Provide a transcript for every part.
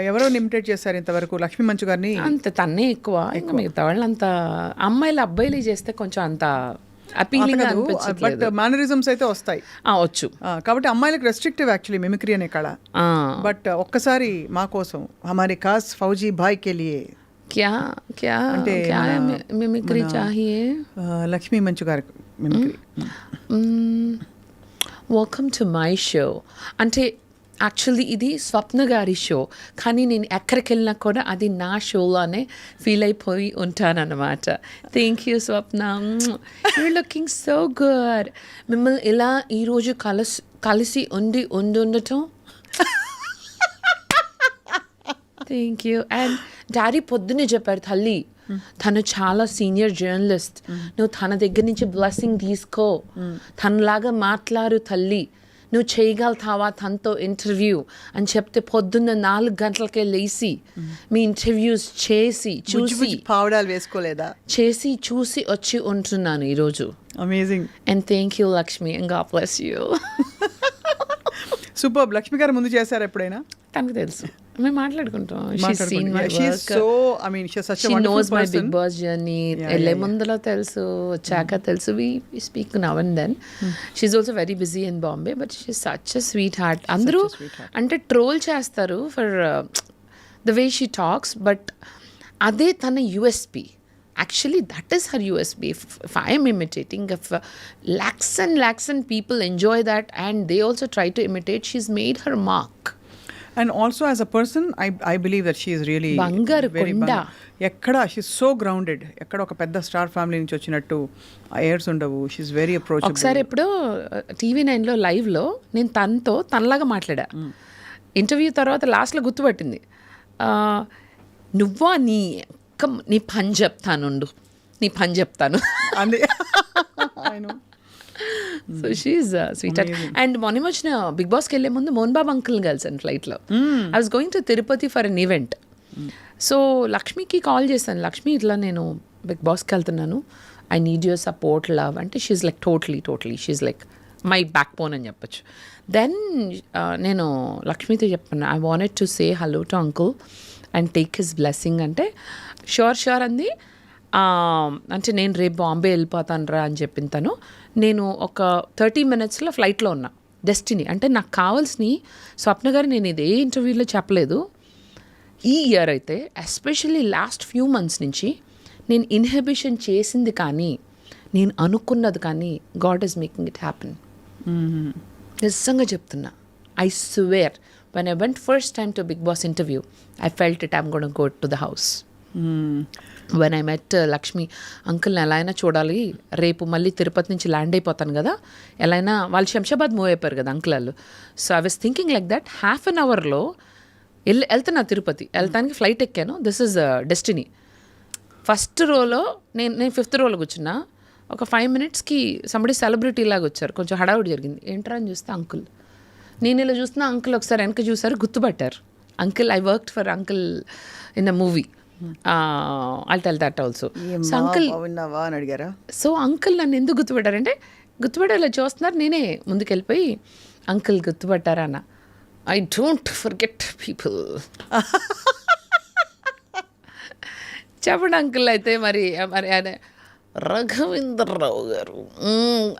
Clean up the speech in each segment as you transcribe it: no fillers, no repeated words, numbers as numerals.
ఎవరో ఇమిటేట్ చేశారు ఇంతవరకు లక్ష్మీ మంచు గారిని? అంత తన్నే ఎక్కువ, ఇంకా మిగతా వాళ్ళు అంత అమ్మాయిలు అబ్బాయిలు చేస్తే కొంచెం అంత అపీలింగ్ బట్ అనిపించట్లేదు. మేనరిజమ్స్ అయితే వస్తాయి. వచ్చు. కాబట్టి అమ్మాయిలకు రెస్ట్రిక్టివ్ యాక్చువల్లీ మిమిక్రీ అనే కళ. బట్ ఒక్కసారి మా కోసం హమారే ఖాస్ ఫౌజీ భాయ్ కే లియే క్యా క్యా అంటే క్యా మిమిక్రీ చాహియే. లక్ష్మీ మంచు గారి mimicry. Welcome to my show అంటే యాక్చువల్లీ ఇది స్వప్న గారి షో, కానీ నేను ఎక్కడికి వెళ్ళినా కూడా అది నా షోలోనే ఫీల్ అయిపోయి ఉంటానన్నమాట. Thank you Swapna, your looking so good. మిమ్మల్ని ఇలా ఈరోజు కలిసి ఉండటం థ్యాంక్ యూ. అండ్ డాడీ పొద్దున్నే చెప్పారు, తల్లి తను చాలా సీనియర్ జర్నలిస్ట్, నువ్వు తన దగ్గర నుంచి బ్లెస్సింగ్ తీసుకో, తనలాగా మాట్లాడు తల్లి, నువ్వు చేయగలుగుతావా తనతో ఇంటర్వ్యూ అని చెప్తే పొద్దున్న 4 గంటలకే లేచి మీ ఇంటర్వ్యూస్ చేసి చూసి పావడాలు వేసుకోలేదా? చేసి చూసి వచ్చి ఉంటున్నాను ఈరోజు. Amazing. And thank you Lakshmi, and God bless you. Super. Lakshmi గారు ముందు చేశారు ఎప్పుడైనా? తనకు తెలుసు, మేము మాట్లాడుకుంటాం. She knows my Big Boss journey. వెళ్ళే ముందులో తెలుసు, వచ్చాక తెలుసు. We speak now and then. She's also very busy in Bombay, but she's such a sweetheart. అందరూ అంటే ట్రోల్ చేస్తారు for the way she talks, but అదే తన USP. Actually, that is her USP. If I am imitating, if lakhs and people enjoy that and they also try to imitate, she's made her mark. And also as a person, I believe that she is really బంగారు కొండ. ఎక్కడ షీ's so grounded. ఎక్కడ ఒక పెద్ద star family నుంచి వచ్చినట్టు airs ఉండవు. షీ's very approachable. ఒకసారి ఎప్పుడో TV9లో లైవ్లో నేను తనలాగా మాట్లాడా. ఇంటర్వ్యూ తర్వాత లాస్ట్లో గుర్తుపట్టింది, నువ్వా నీ పని చెప్తాను అంది. So she is sweet. అండ్ మొన్న వచ్చిన బిగ్ బాస్కి వెళ్ళే ముందు మోహన్ బాబు అంకుల్ని కలిసాను ఫ్లైట్లో. I was going to Tirupati for an event. So లక్ష్మికి కాల్ చేశాను, లక్ష్మి ఇట్లా నేను బిగ్ బాస్కి వెళ్తున్నాను, I need your support love అంటే she's like totally she's like my backbone అని చెప్పచ్చు. దెన్ నేను లక్ష్మితో చెప్పాను, I wanted to say hello to uncle and take his blessing అంటే షూర్ అంది. అంటే నేను రేపు బాంబే వెళ్ళిపోతాను రా అని చెప్పిన తను. నేను ఒక 30 minutesలో ఫ్లైట్లో ఉన్నా. డెస్టినీ అంటే నాకు కావాల్సిన స్వప్న గారు నేను ఇదే ఇంటర్వ్యూలో చెప్పలేదు, ఈ ఇయర్ అయితే ఎస్పెషల్లీ లాస్ట్ ఫ్యూ మంత్స్ నుంచి నేను ఇన్హిబిషన్ చేసింది కానీ నేను అనుకున్నది కానీ God is making it happen. నిజంగా చెప్తున్నా, I swear when I went first time to Big Boss interview, I felt it, I'm going to go to the house. When I met Lakshmi, అంకుల్ని ఎలా అయినా చూడాలి, రేపు మళ్ళీ తిరుపతి నుంచి ల్యాండ్ అయిపోతాను కదా, ఎలా అయినా వాళ్ళు శంషాబాద్ మూవ్ అయిపోయారు కదా అంకుల్ వాళ్ళు. So I was thinking like that. Half an అవర్లో వెళ్తున్నా తిరుపతి, వెళ్తానికి ఫ్లైట్ ఎక్కాను. This is destiny. ఫస్ట్ రోలో నేను 5th రోలో కూర్చున్నా. ఒక 5 minutesకి సంబడి సెలబ్రిటీ లాగా వచ్చారు, కొంచెం హడావుడి జరిగింది. ఏంట్రా అని చూస్తే అంకుల్. నేను ఇలా చూస్తున్నా, అంకుల్ ఒకసారి వెనక చూసారు, గుర్తుపట్టారు. Uncle, I worked for uncle in a movie, I'll tell that also. So uncle అని అడిగారా? సో అంకుల్ నన్ను ఎందుకు గుర్తుపట్టారంటే, గుర్తుపట్టేలా చూస్తున్నారు. నేనే ముందుకెళ్ళిపోయి అంకుల్ గుర్తుపట్టారా అన్న. I don't forget people. చెప్పండి అంకుల్. అయితే మరి ఆయన రఘవేంద్రరావు గారు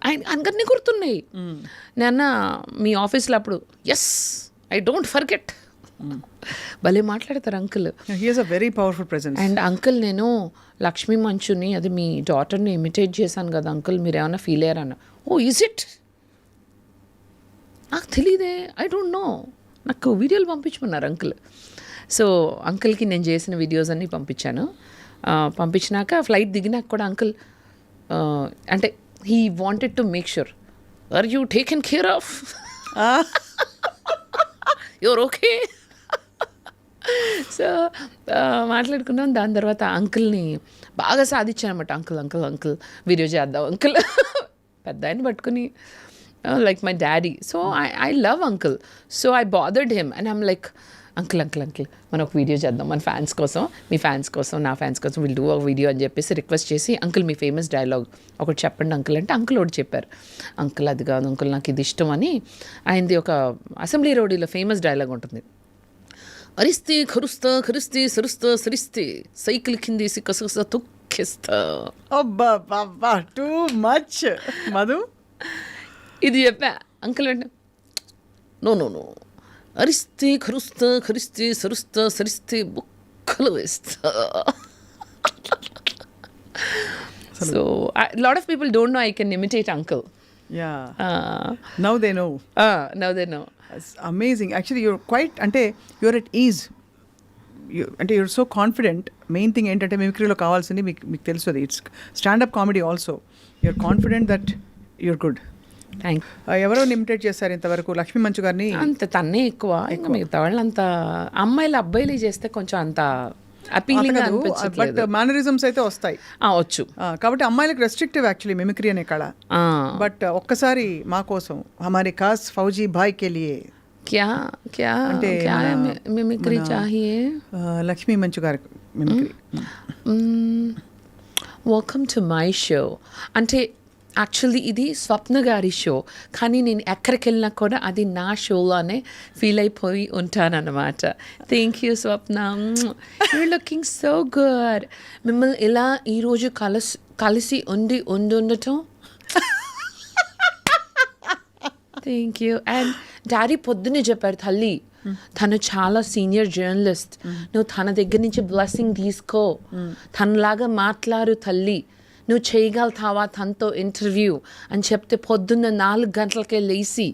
ఆయన అందరినీ గుర్తున్నాయి. నేను మీ ఆఫీస్లో అప్పుడు ఎస్ ఐ డోంట్ ఫర్గెట్. భలే మాట్లాడతారు uncle. He is a very powerful presence. And uncle, నేను లక్ష్మీ మంచుని, అది మీ డాటర్ని ఇమిటేట్ చేశాను కదా అంకుల్, మీరు ఏమైనా ఫీల్ అయ్యారన్న. Oh is it? నాకు తెలియదే, ఐ డోంట్ నో. నాకు వీడియోలు పంపించమన్నారు అంకుల్. సో అంకుల్కి నేను చేసిన వీడియోస్ అన్నీ పంపించాను. పంపించినాక ఫ్లైట్ దిగినాక కూడా అంకుల్ అంటే he wanted to make sure, are you taken care of, your okay. So మాట్లాడుకున్నాం. దాని తర్వాత అంకుల్ని బాగా సాధించాను అనమాట. అంకుల్ వీడియో చేద్దాం అంకుల్. పెద్ద ఆయన పట్టుకుని like my daddy. So I love uncle. So I bothered him and I'm like, uncle మనం ఒక వీడియో చేద్దాం మన ఫ్యాన్స్ కోసం, మీ ఫ్యాన్స్ కోసం, నా ఫ్యాన్స్ కోసం, విల్ డూ ఒక వీడియో అని చెప్పేసి రిక్వెస్ట్ చేసి, అంకుల్ మీ ఫేమస్ డైలాగ్ ఒకటి చెప్పండి అంకుల్ అంటే అంకుల్ ఒకటి చెప్పారు. అంకుల్ అది కాదు అంకుల్, నాకు ఇది ఇష్టం అని. ఆయనది ఒక అసెంబ్లీ రోడ్లో ఫేమస్ డైలాగ్ ఉంటుంది, అరిస్తే కరుస్తా కరిస్తే సరుస్తా సరిస్తే సైకిల్ కిందేసి కసకస తొక్కేస్తా. అబ్బా బాబా టూ మచ్ మధు. ఇది చెప్పా అంకుల్ వెంట నో నో నో అరిస్తే కరుస్తా కరిస్తే సరుస్తా సరిస్తే బుక్కలు వేస్తా. So lot of people don't know I can imitate uncle. Ya now they know. Now they know. Amazing actually you're quite అంటే యూఆర్ ఎట్ ఈజ్. అంటే you're so confident. Main thing ఏంటంటే మిమిక్రీలో కావాల్సింది మీకు తెలుసు, అది it's standup comedy also. You're confident that you're good. Thank ఎవరో imitate చేశారు ఇంతవరకు? లక్ష్మీ మంచు గారిని అంత తన్నే ఎక్కువ. ఇంకా మిగతా వాళ్ళు అంత అమ్మాయిలు అబ్బాయిలు చేస్తే కొంచెం అంత అపీలింగ్ బట్ అనిపించట్లేదు. మేనరిజమ్స్ అయితే వస్తాయి. వచ్చు. కాబట్టి అమ్మాయిలకు రెస్ట్రిక్టివ్ యాక్చువల్లీ మిమిక్రీ అనే కళ. బట్ ఒక్కసారి మా కోసం హమారే ఖాస్ ఫౌజీ భాయ్ కే లియే క్యా క్యా అంటే క్యా మిమిక్రీ చాహియే. లక్ష్మీ మంచు గారి mimicry. Welcome to my show. అంటే యాక్చువల్లీ ఇది స్వప్న గారి షో, కానీ నేను ఎక్కడికి వెళ్ళినా కూడా అది నా షోలోనే ఫీల్ అయిపోయి ఉంటానన్నమాట. Thank you Swapna, your looking so good. మిమ్మల్ని ఇలా ఈరోజు కలిసి ఉండటం థ్యాంక్ యూ. అండ్ డాడీ పొద్దున్నే చెప్పారు, తల్లి తను చాలా సీనియర్ జర్నలిస్ట్, నువ్వు తన దగ్గర నుంచి బ్లెస్సింగ్ తీసుకో, తనలాగా మాట్లాడు తల్లి, నువ్వు చేయగలుగుతావా తనతో ఇంటర్వ్యూ అని చెప్తే పొద్దున్న 4 గంటలకే లేచి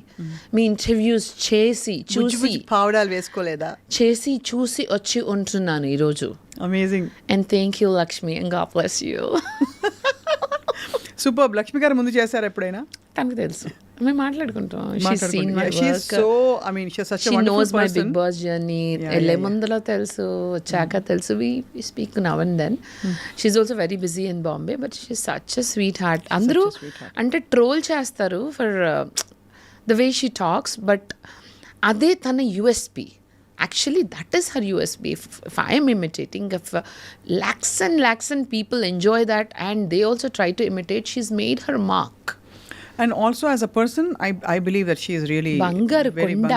మీ ఇంటర్వ్యూస్ చేసి చూసి పావడాలు వేసుకోలేదా? చేసి చూసి వచ్చి ఉంటున్నాను ఈరోజు. Amazing. And thank you Lakshmi, and God bless you. Super. Lakshmi గారు ముందు చేశారు ఎప్పుడైనా? తనకు తెలుసు, మేము మాట్లాడుకుంటాం. She knows my Big Boss journey. వెళ్ళే ముందులో తెలుసు, వచ్చాక తెలుసు. We speak now and then. She's also very busy in Bombay, but she's such a sweetheart. అందరూ అంటే ట్రోల్ చేస్తారు for the way she talks, but అదే తన USP. Actually, that is her USP. If I am imitating, if lakhs and people enjoy that and they also try to imitate, she's made her mark. And also as a person, I believe that she is really బంగారు కొండ.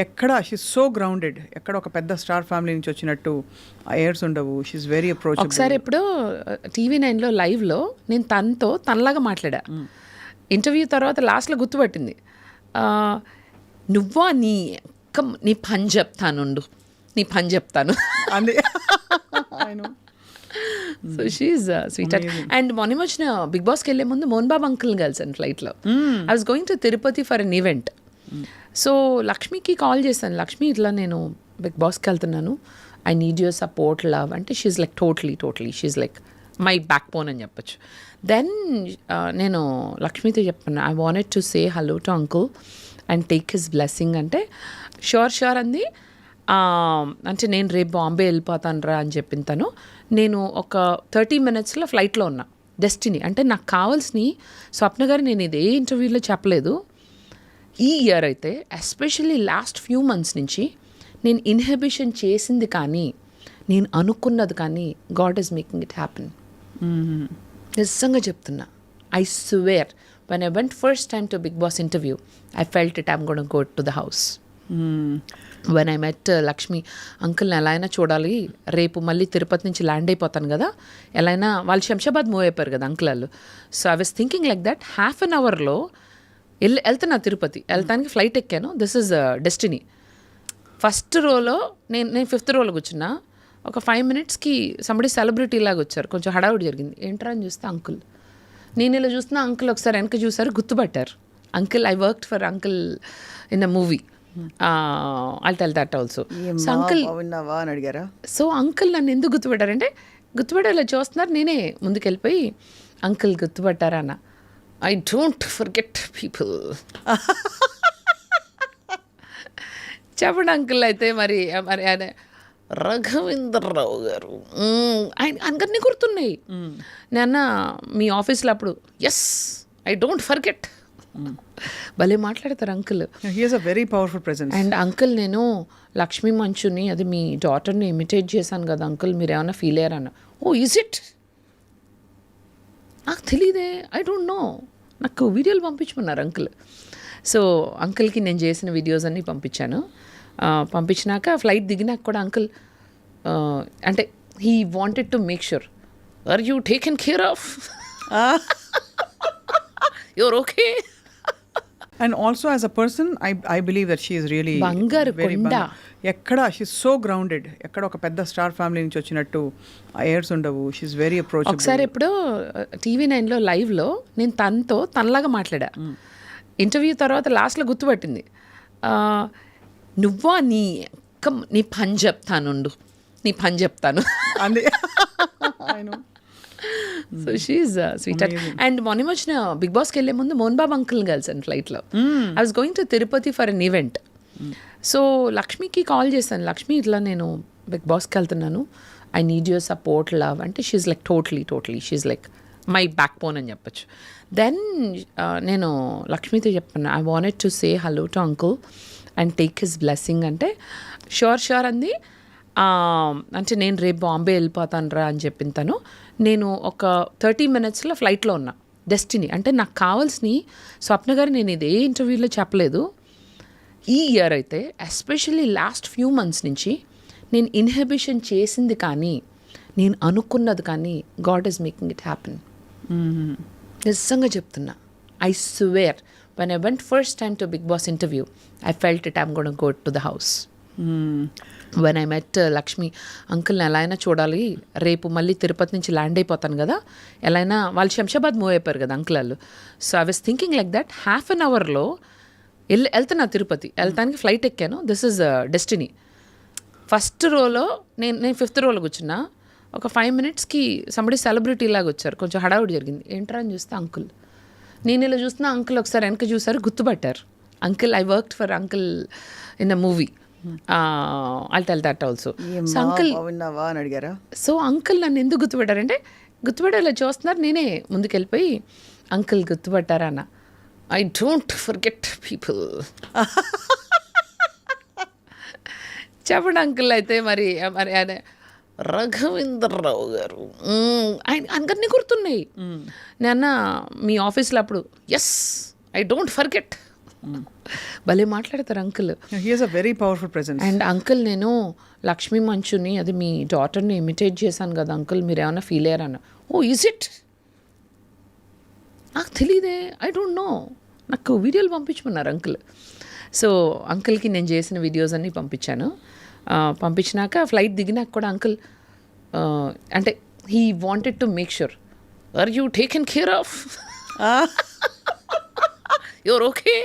ఎక్కడ she so grounded. ఎక్కడ ఒక పెద్ద star family నుంచి వచ్చినట్టు airs ఉండవు. She's very approachable. ఒకసారి ఎప్పుడో TV9లో లైవ్లో నేను తనలాగా మాట్లాడా. ఇంటర్వ్యూ తర్వాత లాస్ట్లో గుర్తుపట్టింది, నువ్వా నీ పని చెప్తాను అందే. So she's sweet. అండ్ మొన్న వచ్చిన బిగ్ బాస్కి వెళ్ళే ముందు మోహన్ బాబు అంకుల్ కలిసాను ఫ్లైట్లో. I was going to Tirupati for an event. So లక్ష్మికి కాల్ చేశాను, లక్ష్మి ఇట్లా నేను బిగ్ బాస్కి వెళ్తున్నాను, I need your support love అంటే she's like totally she's like my backbone అని చెప్పచ్చు. దెన్ నేను లక్ష్మితో చెప్పాను, I wanted to say hello to uncle and take his blessing అంటే షూర్ అంది. అంటే నేను రేపు బాంబే వెళ్ళిపోతాను రా అని చెప్పిన తను. నేను ఒక 30 minutesలో ఫ్లైట్లో ఉన్నా. డెస్టినీ అంటే నాకు కావాల్సిన స్వప్న గారు నేను ఇదే ఇంటర్వ్యూలో చెప్పలేదు, ఈ ఇయర్ అయితే ఎస్పెషల్లీ లాస్ట్ ఫ్యూ మంత్స్ నుంచి నేను ఇన్హిబిషన్ చేసింది కానీ నేను అనుకున్నది కానీ God is making it happen. నిజంగా చెప్తున్నా, I swear when I went first time to Big Boss interview, I felt it, I'm going to go to the house. When I met Lakshmi, అంకుల్ని ఎలా అయినా చూడాలి, రేపు మళ్ళీ తిరుపతి నుంచి ల్యాండ్ అయిపోతాను కదా, ఎలా అయినా వాళ్ళు శంషాబాద్ మూవ్ అయిపోయారు కదా అంకుల్ వాళ్ళు. So I was thinking like that, half an అవర్లో వెళ్తున్నా తిరుపతి, వెళ్తానికి ఫ్లైట్ ఎక్కాను. This is destiny. ఫస్ట్ రోలో నేను 5th రోలో కూర్చున్నా. ఒక 5 minutesకి సంబడి సెలబ్రిటీ లాగా వచ్చారు, కొంచెం హడావుడి జరిగింది. ఏంట్రా అని చూస్తే అంకుల్. నేను ఇలా చూస్తున్నా, అంకుల్ ఒకసారి వెనక చూసారు, గుర్తుపట్టారు. Uncle, I worked for uncle in a movie, I'll tell that also. So uncle అని అడిగారా? సో అంకుల్ నన్ను ఎందుకు గుర్తుపట్టారంటే, గుర్తుపట్టేలా చూస్తున్నారు. నేనే ముందుకు వెళ్ళిపోయి అంకుల్ గుర్తుపట్టారా అన్న. I don't forget people. చెప్పండి అంకుల్. అయితే మరి ఆయన రఘవేంద్రరావు గారు ఆయన అందరినీ గుర్తున్నాయి. నాన్న మీ ఆఫీస్లో అప్పుడు ఎస్ ఐ డోంట్ ఫర్గెట్. భలే మాట్లాడతారు uncle. He has a very powerful presence. And uncle, నేను లక్ష్మీ మంచుని, అది మీ డాటర్ని ఇమిటేట్ చేశాను కదా అంకుల్, మీరు ఏమైనా ఫీల్ అయ్యారన్న. Oh is it? నాకు తెలియదే, ఐ డోంట్ నో. నాకు వీడియోలు పంపించమన్నారు అంకుల్. సో అంకుల్కి నేను చేసిన వీడియోస్ అన్నీ పంపించాను. పంపించినాక ఫ్లైట్ దిగినాక కూడా అంకుల్ అంటే he wanted to make sure are you taken care of your okay. And also as a person, I believe that she is really బంగారు కొండ. ఎక్కడ షీఈ్ సో గ్రౌండెడ్, ఎక్కడ ఒక పెద్ద స్టార్ ఫ్యామిలీ నుంచి వచ్చినట్టు ఎయిర్స్ ఉండవు. She's very approachable. ఒకసారి ఎప్పుడో TV9లో లైవ్లో నేను తనలాగా మాట్లాడా. ఇంటర్వ్యూ తర్వాత లాస్ట్లో గుర్తుపట్టింది, నువ్వా నీ పని చెప్తానుండు, నీ పని చెప్తాను. అందే I know. So she's sweet. And మొన్న వచ్చిన బిగ్ బాస్కి వెళ్ళే ముందు మోహన్ బాబు అంకుల్ కలిసాను ఫ్లైట్లో. I was going to Tirupati for an event. So లక్ష్మికి కాల్ చేశాను, లక్ష్మి ఇట్లా నేను బిగ్ బాస్కి వెళ్తున్నాను, I need your support love అంటే she's like totally she's like my backbone అని చెప్పచ్చు. దెన్ నేను లక్ష్మితో చెప్పాను, I wanted to say hello to uncle and take his blessing అంటే షూర్ అంది. అంటే నేను రేపు బాంబే వెళ్ళిపోతాను రా అని చెప్పిన తను. నేను ఒక 30 minutesలో ఫ్లైట్లో ఉన్నా. డెస్టినీ అంటే నాకు కావాల్సిన స్వప్న గారు, నేను ఇదే ఇంటర్వ్యూలో చెప్పలేదు, ఈ ఇయర్ అయితే ఎస్పెషల్లీ లాస్ట్ ఫ్యూ మంత్స్ నుంచి నేను ఇన్హిబిషన్ చేసింది కానీ నేను అనుకున్నది కానీ God is making it happen. నిజంగా చెప్తున్నా, I swear when I went first time to Big Boss interview, I felt it, I'm going to go to the house. When I met Lakshmi, అంకుల్ని ఎలా అయినా చూడాలి, రేపు మళ్ళీ తిరుపతి నుంచి ల్యాండ్ అయిపోతాను కదా, ఎలా అయినా వాళ్ళు శంషాబాద్ మూవ్ అయిపోయారు కదా అంకుల్ వాళ్ళు. So I was thinking like that, half an అవర్లో వెళ్తున్నా తిరుపతి, వెళ్తానికి ఫ్లైట్ ఎక్కాను. This is destiny. ఫస్ట్ రోలో నేను 5th రోలో కూర్చున్నా. ఒక 5 minutesకి సంబడి సెలబ్రిటీ లాగా వచ్చారు, కొంచెం హడావుడి జరిగింది. ఏంట్రా అని చూస్తే అంకుల్. నేను ఇలా చూస్తున్నా, అంకుల్ ఒకసారి వెనక చూసారు, గుర్తుపట్టారు. Uncle, I worked for uncle in a movie, I'll tell that also. So uncle అని అడిగారా? సో అంకుల్ నన్ను ఎందుకు గుర్తుపట్టారంటే, గుర్తుపట్టేలా చూస్తున్నారు. నేనే ముందుకెళ్ళిపోయి అంకుల్ గుర్తుపట్టారా అన్న. I don't forget people. చెప్పండి అంకుల్. అయితే మరి ఆయన రఘవేంద్రరావు గారు ఆయన అందరినీ గుర్తున్నాయి. నాన్న మీ ఆఫీస్లో అప్పుడు ఎస్ ఐ డోంట్ ఫర్గెట్. భలే మాట్లాడతారు uncle. He has a very powerful presence. And uncle, నేను లక్ష్మీ మంచుని, అది మీ డాటర్ని ఇమిటేట్ చేశాను కదా అంకుల్, మీరు ఏమైనా ఫీల్ అయ్యారన్న. Oh is it? నాకు తెలియదే, ఐ డోంట్ నో. నాకు వీడియోలు పంపించమన్నారు అంకుల్. సో అంకుల్కి నేను చేసిన వీడియోస్ అన్నీ పంపించాను. పంపించినాక ఫ్లైట్ దిగినాక కూడా అంకుల్ అంటే he wanted to make sure are you taken care of your okay.